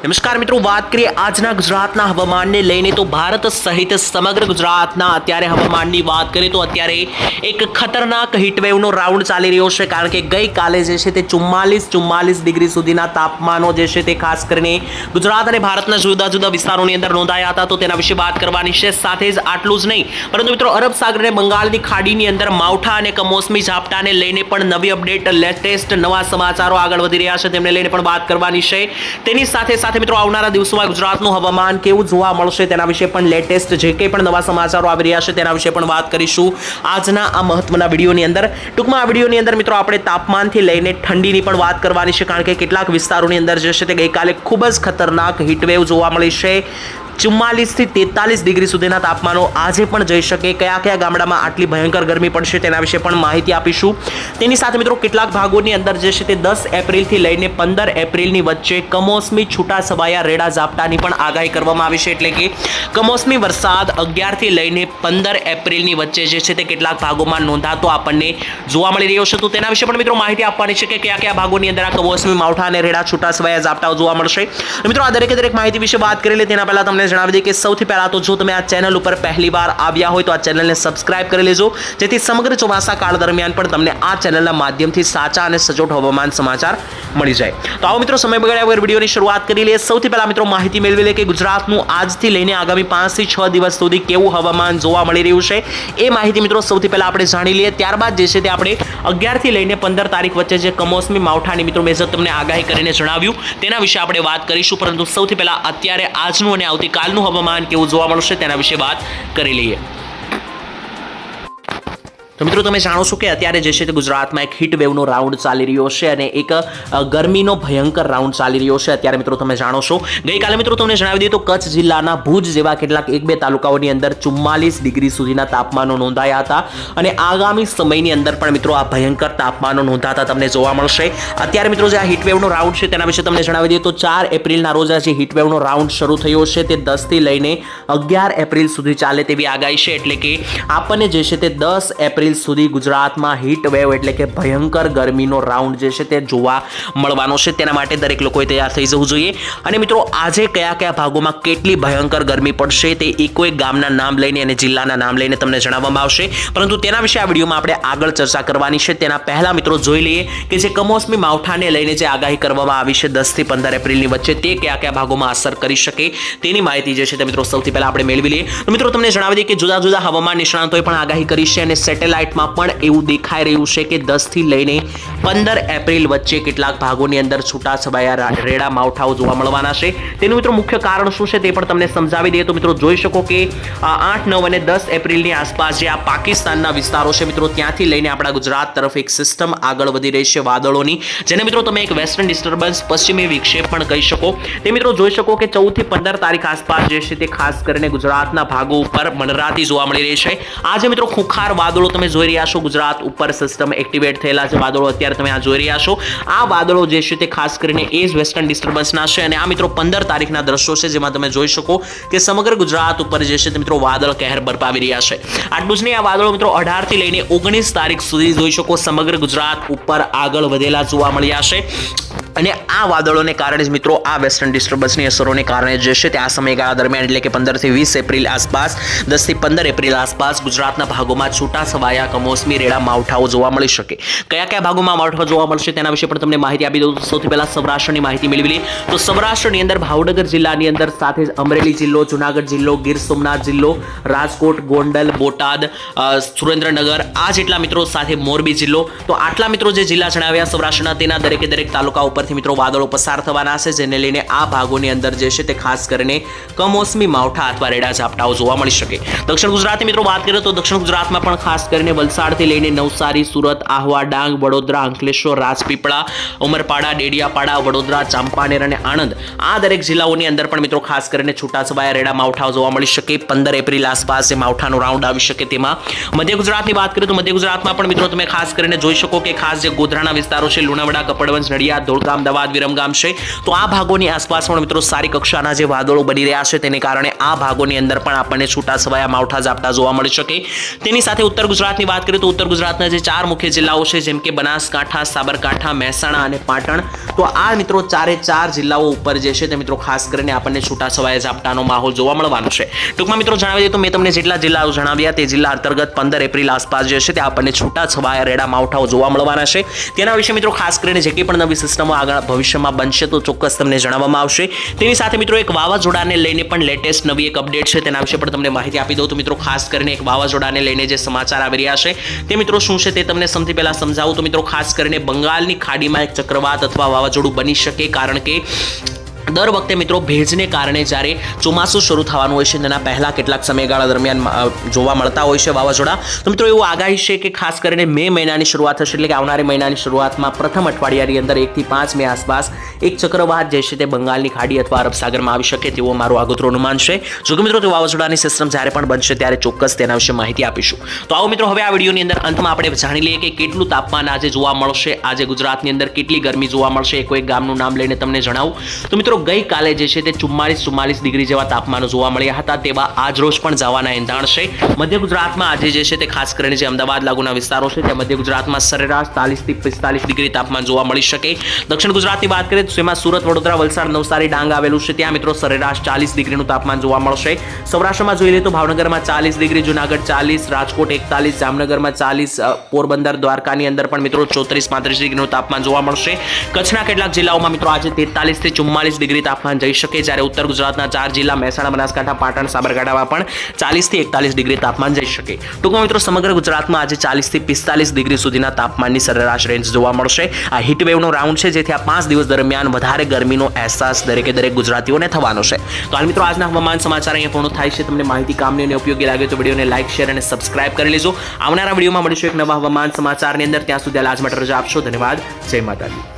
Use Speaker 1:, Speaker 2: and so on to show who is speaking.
Speaker 1: નમસ્કાર મિત્રો, વાત કરીએ આજના ગુજરાતના હવામાનને લઈને તો ભારત સહિત સમગ્ર ગુજરાતના અત્યારે હવામાનની વાત કરીએ તો અત્યારે એક ખતરનાક હીટવેવનો રાઉન્ડ ચાલી રહ્યો છે, કારણ કે ગઈકાલે જે છે તે 44 ડિગ્રી સુધીના તાપમાનો જે છે તે ખાસ કરીને ગુજરાત અને ભારતના જુદા જુદા વિસ્તારોની અંદર નોંધાયા હતા, તો તેના વિશે વાત કરવાની છે। સાથે જ આટલું જ નહીં, પરંતુ મિત્રો અરબ સાગર અને બંગાળની ખાડીની અંદર માવઠા અને કમોસમી ઝાપટાને લઈને પણ નવી અપડેટ, લેટેસ્ટ નવા સમાચારો આગળ વધી રહ્યા છે, તેમને લઈને પણ વાત કરવાની છે। તેની સાથે મિત્રો આવનારા દિવસોમાં ગુજરાતનું હવામાન કેવું જોવા મળશે તેના વિશે પણ લેટેસ્ટ જે કંઈ પણ નવા સમાચારો આવી રહ્યા છે તેના વિશે પણ વાત કરીશું આજના આ મહત્વના વિડીયોની અંદર। ટૂંકમાં આ વિડીયોની અંદર મિત્રો આપણે તાપમાનથી લઈને ઠંડીની પણ વાત કરવાની છે, કારણ કે કેટલાક વિસ્તારોની અંદર જે છે તે ગઈકાલે ખૂબ જ ખતરનાક હીટવેવ જોવા મળી છે। 44 થી 43 ડિગ્રી સુધીના તાપમાનો આજે પણ જઈ શકે। કયા કયા ગામડામાં આટલી ભયંકર ગરમી પડશે તેના વિશે પણ માહિતી આપીશું। તેની સાથે મિત્રો કેટલાક ભાગોની અંદર જે છે તે 10 એપ્રિલથી લઈને 15 એપ્રિલની વચ્ચે કમોસમી છૂટાછવાયા રેડા ઝાપટાની પણ આગાહી કરવામાં આવી છે, એટલે કે કમોસમી વરસાદ 11 થી લઈને 15 એપ્રિલની વચ્ચે જે છે તે કેટલાક ભાગોમાં નોંધાતો આપણને જોવા મળી રહ્યો છે, તો તેના વિશે પણ મિત્રો માહિતી આપવાની છે કે કયા કયા ભાગોની અંદર આ કમોસમી માવઠા અને રેડા છૂટાછવાયા ઝાપટાઓ જોવા મળશે। મિત્રો આ દરેક માહિતી વિશે વાત કરી લે તેના પહેલા તમને જણાવી દઈએ કે સૌથી પહેલા તો જો તમે આ ચેનલ ઉપર પહેલીવાર આવ્યા હોય તો આ ચેનલને સબસ્ક્રાઇબ કરી લેજો, જેથી સમગ્ર ચોમાસા કાળ દરમિયાન પણ તમને આ ચેનલના માધ્યમથી સાચા અને સચોટ હવામાન સમાચાર મળી જાય। તો આવો મિત્રો સમય બગાડ્યા વગર વિડીયોની શરૂઆત કરી લઈએ। સૌથી પહેલા મિત્રો માહિતી મેળવી લે કે ગુજરાતનું આજથી લઈને આગામી 5 થી 6 દિવસ સુધી કેવું હવામાન જોવા મળી રહ્યું છે એ માહિતી મિત્રો સૌથી પહેલા આપણે જાણી લઈએ। ત્યારબાદ જે છે તે આપણે 11 થી લઈને 15 તારીખ વચ્ચે જે કમોસમી માવઠાની મિત્રો મેં તમને આગાહી કરીને જણાવ્યું તેના વિશે આપણે વાત કરીશું, પરંતુ સૌથી પહેલા અત્યારે આજનું અને આવતીકાલનું હવામાન કેવું જોવા મળશે તેના વિશે વાત કરી લઈએ। તો મિત્રો તમે જાણો છો કે અત્યારે જે છે તે ગુજરાતમાં એક હીટ વેવનો રાઉન્ડ ચાલી રહ્યો છે અને એક ગરમીનો ભયંકર રાઉન્ડ ચાલી રહ્યો છે અત્યારે મિત્રો તમે જાણો છો। ગઈકાલે મિત્રો તમને જણાવી દઈએ તો કચ્છ જિલ્લાના ભુજ જેવા કેટલાક 1-2 તાલુકાઓની અંદર 44 ડિગ્રી સુધીના તાપમાનો નોંધાયા હતા અને આગામી સમયની અંદર પણ મિત્રો આ ભયંકર તાપમાનો નોંધાતા તમને જોવા મળશે। અત્યારે મિત્રો જે આ હીટ વેવનો રાઉન્ડ છે તેના વિશે તમને જણાવી દઈએ તો 4 એપ્રિલના રોજ જે હીટ વેવનો રાઉન્ડ શરૂ થયો છે તે 10 થી લઈને 11 એપ્રિલ સુધી ચાલે તેવી આગાહી છે, એટલે કે આપણને જે છે તે 10 એપ્રિલ સુધી ગુજરાતમાં હીટ વેવ એટલે કે ભયંકર ગરમીનો રાઉન્ડ જે છે તે જોવા મળવાનો છે। તેના માટે દરેક લોકોએ તૈયાર થઈ જવું જોઈએ અને મિત્રો આજે કયા કયા ભાગોમાં કેટલી ભયંકર ગરમી પડશે તે એક ગામના નામ લઈને અને જિલ્લાના નામ લઈને તમને જણાવવામાં આવશે, પરંતુ તેના વિશે આ વિડીયોમાં આપણે આગળ ચર્ચા કરવાની છે। તેના પહેલા મિત્રો જોઈ લઈએ કે જે કમોસમી માવઠાને લઈને જે આગાહી કરવામાં આવી છે 10 થી 15 એપ્રિલની વચ્ચે તે કયા કયા ભાગોમાં અસર કરી શકે તેની માહિતી જે છે તે મિત્રો સૌથી પહેલા આપણે મેળવી લઈએ। તો મિત્રો તમને જણાવી દઈએ કે જુદા જુદા હવામાન નિષ્ણાંતોએ પણ આગાહી કરી છે અને સેટેલાઇટમાં પણ એવું દેખાઈ રહ્યું છે કે 10 થી લઈને 15 એપ્રિલ વચ્ચે કેટલાક ભાગોની અંદર છૂટાછવાયા રેડા માવઠાઓ જોવા મળવાના છે। તેનું મિત્રો મુખ્ય કારણ શું છે તે પણ તમને સમજાવી દઈએ તો મિત્રો જોઈ શકો કે 8, 9 અને 10 એપ્રિલની આસપાસ જે આ પાકિસ્તાનના વિસ્તારો છે મિત્રો ત્યાંથી લઈને આપણા ગુજરાત તરફ એક સિસ્ટમ આગળ વધી રહી છે વાદળોની, જેને મિત્રો તમે એક વેસ્ટર્ન ડિસ્ટર્બન્સ પશ્ચિમી વિક્ષેપ પણ કહી શકો। તે મિત્રો જોઈ શકો કે 14 થી 15 તારીખ આસપાસ જે છે તે ખાસ કરીને ગુજરાતના ભાગો ઉપર મંડરાતી જોવા મળી રહી છે। આજે મિત્રો ખુખાર વાદળો તમે જોઈ રહ્યા છો, ગુજરાત ઉપર સિસ્ટમ એક્ટિવેટ થયેલા છે વાદળો અત્યારે તમે આ જોઈ રહ્યા છો। આ વાદળો જે છે તે ખાસ કરીને એ જ વેસ્ટર્ન ડિસ્ટર્બન્સના છે અને આ મિત્રો 15 તારીખના દ્રશ્યો છે, જેમાં તમે જોઈ શકો કે સમગ્ર ગુજરાત ઉપર જે છે તે મિત્રો વાદળ કહેર બરપાવી રહ્યા છે। આટલું જ નહીં, આ વાદળો મિત્રો 18 થી લઈને 19 તારીખ સુધી જોઈ શકો સમગ્ર ગુજરાત ઉપર આગળ વધેલા જોવા મળ્યા છે અને આ વાદળોને કારણે જ મિત્રો આ વેસ્ટર્ન ડિસ્ટર્બન્સની અસરોને કારણે જે છે તે આ સમયગાળા દરમિયાન એટલે કે 15 થી 20 એપ્રિલ આસપાસ, 10 થી 15 એપ્રિલ આસપાસ ગુજરાતના ભાગોમાં છૂટાછવાયા કમોસમી રેડા માવઠાઓ જોવા મળી શકે। કયા કયા ભાગોમાં માવઠા જોવા મળશે તેના વિશે પણ તમને માહિતી આપી દઉં। સૌથી પહેલા સૌરાષ્ટ્રની માહિતી મેળવી લઈએ તો સૌરાષ્ટ્રની અંદર ભાવનગર જિલ્લાની અંદર સાથે જ અમરેલી જિલ્લો, જુનાગઢ જિલ્લો, ગીર સોમનાથ જિલ્લો, રાજકોટ, ગોંડલ, બોટાદ, સુરેન્દ્રનગર આ જેટલા મિત્રો સાથે મોરબી જિલ્લો, તો આટલા મિત્રો જે જિલ્લા જણાવ્યા સૌરાષ્ટ્રના તેના દરેક તાલુકા ઉપરથી મિત્રો વાદળો પસાર થવાના છે, જેને લઈને આ ભાગોની અંદર જે છે તે ખાસ કરીને કમોસમી માવઠા અથવા રેડા ઝાપટાઓ જોવા મળી શકે। દક્ષિણ ગુજરાતની મિત્રો વાત કરીએ તો દક્ષિણ ગુજરાતમાં પણ ખાસ કરીને વલસાડથી લઈને નવસારી, સુરત, આહવા, ડાંગ, વડોદરા, અંકલેશ્વર, રાજપીપળા, ઉમરપાડા, ડેડિયાપાડા, વડોદરા, ચાંપાનેર અને આણંદ આ દરેક જિલ્લાઓની અંદર પણ મિત્રો ખાસ કરીને છૂટાછવાયા રેડા માવઠાઓ જોવા મળી શકે। 15 એપ્રિલ આસપાસ જે માવઠાનો રાઉન્ડ આવી શકે તેમાં મધ્ય ગુજરાતની વાત કરીએ તો મધ્ય ગુજરાતમાં પણ મિત્રો તમે ખાસ કરીને જોઈ શકો કે ખાસ જે ગોધરાના વિસ્તારો છે, લુણાવાડા, કપડવંજ, નડિયાદ, ધોળકા, વડોદરા, અમદાવાદ, વિરમગામ છે. તો આ ભાગોની આસપાસ પણ મિત્રો સારી કક્ષાના જે વાદળો બની રહ્યા છે તેને કારણે આ ભાગોની અંદર પણ આપણને છૂટાછવાયા માવઠા ઝાપટા જોવા મળી શકે. તેની સાથે ઉત્તર ગુજરાતની વાત કરીએ તો ઉત્તર ગુજરાતના જે 4 મુખ્ય જિલ્લાઓ છે જેમ કે બનાસકાંઠા, સાબરકાંઠા, મહેસાણા અને પાટણ, તો આ મિત્રો 4 જિલ્લાઓ ઉપર જે છે તે મિત્રો ખાસ કરીને આપણને છૂટાછવાયા ઝાપટાનો માહોલ જોવા મળવાનો છે. ટૂંકમાં મિત્રો જણાવી દઈએ તો મેં તમને જેટલા જિલ્લાઓ જણાવ્યા તે જિલ્લા અંતર્ગત 15 એપ્રિલ આસપાસ જે છે તે આપણને છૂટાછવાયા રેડા માવઠાઓ જોવા મળવાના છે. તેના વિશે મિત્રો ખાસ કરીને જે કંઈ પણ નવી સિસ્ટમો આગળ ભવિષ્યમાં બનશે તો ચોક્કસ તમને જણાવવામાં આવશે. તેની સાથે મિત્રો એક વાવાઝોડાને લઈને પણ લેટેસ્ટ નવી એક અપડેટ છે તેના વિશે પણ તમને માહિતી આપી દઉં. તો મિત્રો ખાસ કરીને એક વાવાઝોડાને લઈને જે સમાચાર આવી રહ્યા છે તે મિત્રો શું છે તે તમને સૌથી પહેલા સમજાવું. તો મિત્રો ખાસ કરીને બંગાળની ખાડીમાં એક ચક્રવાત અથવા વાવાઝોડું બની શકે, કારણ કે દર વખતે મિત્રો ભેજને કારણે જ્યારે ચોમાસું શરૂ થવાનું હોય છે તેના પહેલા કેટલાક સમયગાળા દરમિયાન જોવા મળતા હોય છે વાવાઝોડા. તો મિત્રો એવું આગાહી છે કે ખાસ કરીને મે મહિનાની શરૂઆત થશે, એટલે કે આવનારી મહિનાની શરૂઆતમાં પ્રથમ અઠવાડિયાની અંદર 1 થી 5 મે આસપાસ એક ચક્રવાત જે છે તે બંગાળની ખાડી અથવા અરબ સાગરમાં આવી શકે તેવું મારું આગોતરું અનુમાન છે. જો કે મિત્રો તે વાવાઝોડાની સિસ્ટમ જ્યારે પણ બનશે ત્યારે ચોક્કસ તેના વિશે માહિતી આપીશું. તો આવો મિત્રો હવે આ વિડીયોની અંદર અંતમાં આપણે જાણી લઈએ કે કેટલું તાપમાન આજે જોવા મળશે, આજે ગુજરાતની અંદર કેટલી ગરમી જોવા મળશે. એક ગામનું નામ લઈને તમને જણાવું તો મિત્રો ગઈકાલે જે છે તે 44 ડિગ્રી જેવા તાપમાનો જોવા મળ્યા હતા, તેવા આજ રોજ પણ જવાના એંધાણ છે. મધ્ય ગુજરાતમાં આજે જે છે તે ખાસ કરીને જે અમદાવાદ લાગુના વિસ્તારો છે ત્યાં મધ્ય ગુજરાતમાં સરેરાશ 40 થી 45 ડિગ્રી તાપમાન જોવા મળી શકે. દક્ષિણ ગુજરાતની વાત કરીએ તો તેમાં સુરત, વડોદરા, વલસાડ, નવસારી, ડાંગ આવેલું છે, ત્યાં મિત્રો સરેરાશ 40 ડિગ્રીનું તાપમાન જોવા મળશે. સૌરાષ્ટ્રમાં જોઈ લઈએ તો ભાવનગરમાં 40 ડિગ્રી, જુનાગઢ 40, રાજકોટ 41, જામનગરમાં 40, પોરબંદર, દ્વારકાની અંદર પણ મિત્રો 34-35 ડિગ્રીનું તાપમાન જોવા મળશે. કચ્છના કેટલાક જિલ્લાઓમાં મિત્રો આજે 43 થી 44 ડિગ્રી તાપમાન જઈ શકે, જ્યારે ઉત્તર ગુજરાતના 4 જિલ્લા મહેસાણા, બનાસકાંઠા, પાટણ, સાબરકાંઠામાં પણ 40 થી 41 ડિગ્રી તાપમાન જઈ શકે. ટૂંકમાં મિત્રો સમગ્ર ગુજરાતમાં આજે 40 થી 45 ડિગ્રી સુધીના તાપમાનની સરેરાશ રેન્જ જોવા મળશે. આ હીટ વેવનો રાઉન્ડ છે જેથી આ 5 દિવસ દરમિયાન વધારે ગરમીનો અહેસાસ દરેક ગુજરાતીઓને થવાનો છે. તો હાલ મિત્રો આજના હવામાન સમાચાર અહીંયા પૂર્ણ થાય છે. તમને માહિતી કામની અને ઉપયોગી લાગે તો વિડીયોને લાઈક, શેર અને સબસ્ક્રાઇબ કરી લેજો. આવનારા વિડીયોમાં મળીશું એક નવા હવામાન સમાચારની અંદર. ત્યાં સુધી આજ માટે રજા આપશો. ધન્યવાદ. જય માતાજી.